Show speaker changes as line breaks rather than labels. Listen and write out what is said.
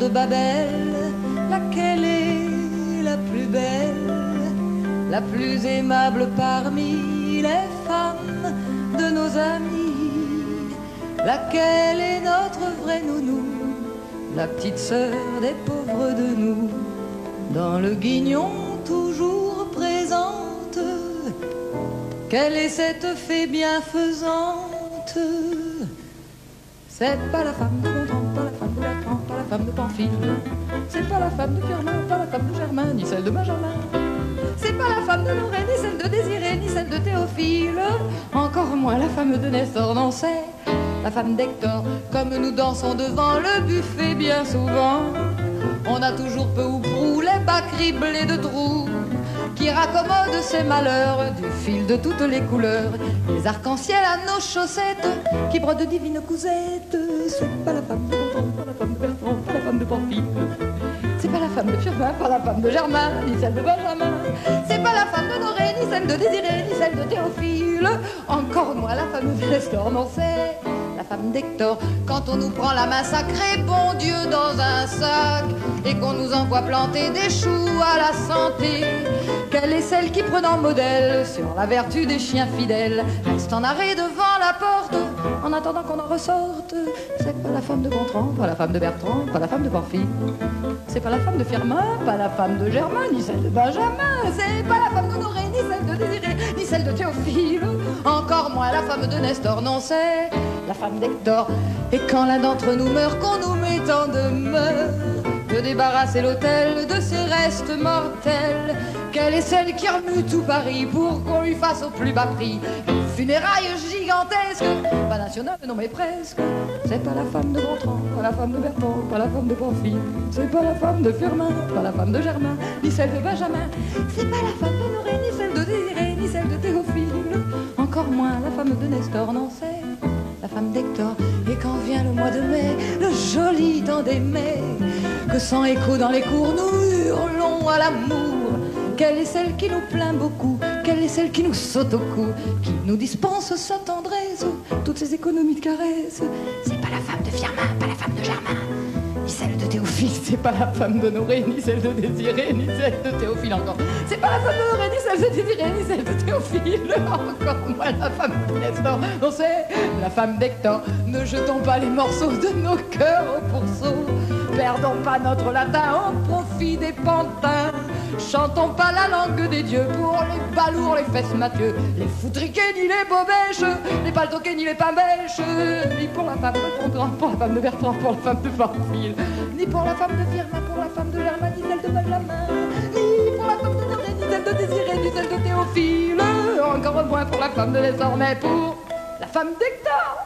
de Babel, laquelle est la plus belle, la plus aimable parmi les femmes de nos amis? Laquelle est notre vraie nounou, la petite sœur des pauvres de nous, dans le guignon toujours présente? Quelle est cette fée bienfaisante? C'est pas la femme de Gontran, pas la femme de Bertrand, pas la femme de Pamphile. C'est pas la femme de Firmin, pas la femme de Germain, ni celle de Benjamin. C'est pas la femme de Noré, ni celle de Désiré, ni celle de Théophile. Encore moins la femme de Nestor, non, c'est la femme d'Hector. Comme nous dansons devant le buffet bien souvent, on a toujours peu ou prou les bas criblés de trous qui raccommodent ces malheurs du fil de toutes les couleurs. Les arcs-en-ciel à nos chaussettes qui brodent de divines cousettes. C'est pas la femme de Gontran, pas la femme de Bertrand, pas la femme de Pamphile. C'est pas la femme de Firmin, pas la femme de Germain, ni celle de Benjamin. C'est pas la femme de Noré, ni celle de Désiré, ni celle de Théophile. Encore moins la femme de Nestor, non, c'est la femme d'Hector. Quand on nous prend la main sacrée, bon Dieu, dans un sac, et qu'on nous envoie planter des choux à la santé, quelle est celle qui, prenant modèle sur la vertu des chiens fidèles, reste en arrêt devant la porte en attendant qu'on en ressorte? C'est pas la femme de Gontran, pas la femme de Bertrand, pas la femme de Pamphile. C'est pas la femme de Firmin, pas la femme de Germain, ni celle de Benjamin. C'est pas la femme de Noré, ni celle de Désiré, ni celle de Théophile. Encore moins la femme de Nestor, non, c'est la femme d'Hector. Et quand l'un d'entre nous meurt, qu'on nous met en demeure de débarrasser l'autel de ses restes mortels, quelle est celle qui remue tout Paris pour qu'on lui fasse au plus bas prix une funéraille gigantesque? Pas nationale, non mais presque. C'est pas la femme de Gontran, pas la femme de Bertrand, pas la femme de Pamphile. C'est pas la femme de Firmin, pas la femme de Germain, ni celle de Benjamin. C'est pas la femme de Noré, ni celle de Désiré, ni celle de Théophile. Encore moins la femme de Nestor, non, c'est la femme d'Hector. Et quand vient le mois de mai, le joli temps des mai, que sans écho dans les cours nous hurlons à l'amour, quelle est celle qui nous plaint beaucoup? Quelle est celle qui nous saute au cou, qui nous dispense sa tendresse, toutes ces économies de caresses? C'est pas la femme de Firmin, pas la femme de Germain, ni celle de Théophile. C'est pas la femme de Noré, ni celle de Désiré, ni celle de Théophile encore. C'est pas la femme de Noré, ni celle de Désiré, ni celle de Théophile. Encore moins la femme de Nestor. Non, c'est la femme d'Hector. Ne jetons pas les morceaux de nos cœurs au pourceau. Perdons pas notre latin au profit des pantins. Chantons pas la langue des dieux pour les balourds, les fesses Mathieu, les foutriquets ni les bobèches, les paltoquets ni les pambèches, ni pour la femme de Gontran, pour la femme de Bertrand, pour la femme de Pamphile, ni pour la femme de Firmin, pour la femme de Germain, ni celle de Benjamin, ni pour la femme de Noré, ni celle de Désiré, ni celle de Théophile, encore moins pour la femme de Nestor, mais pour la femme d'Hector.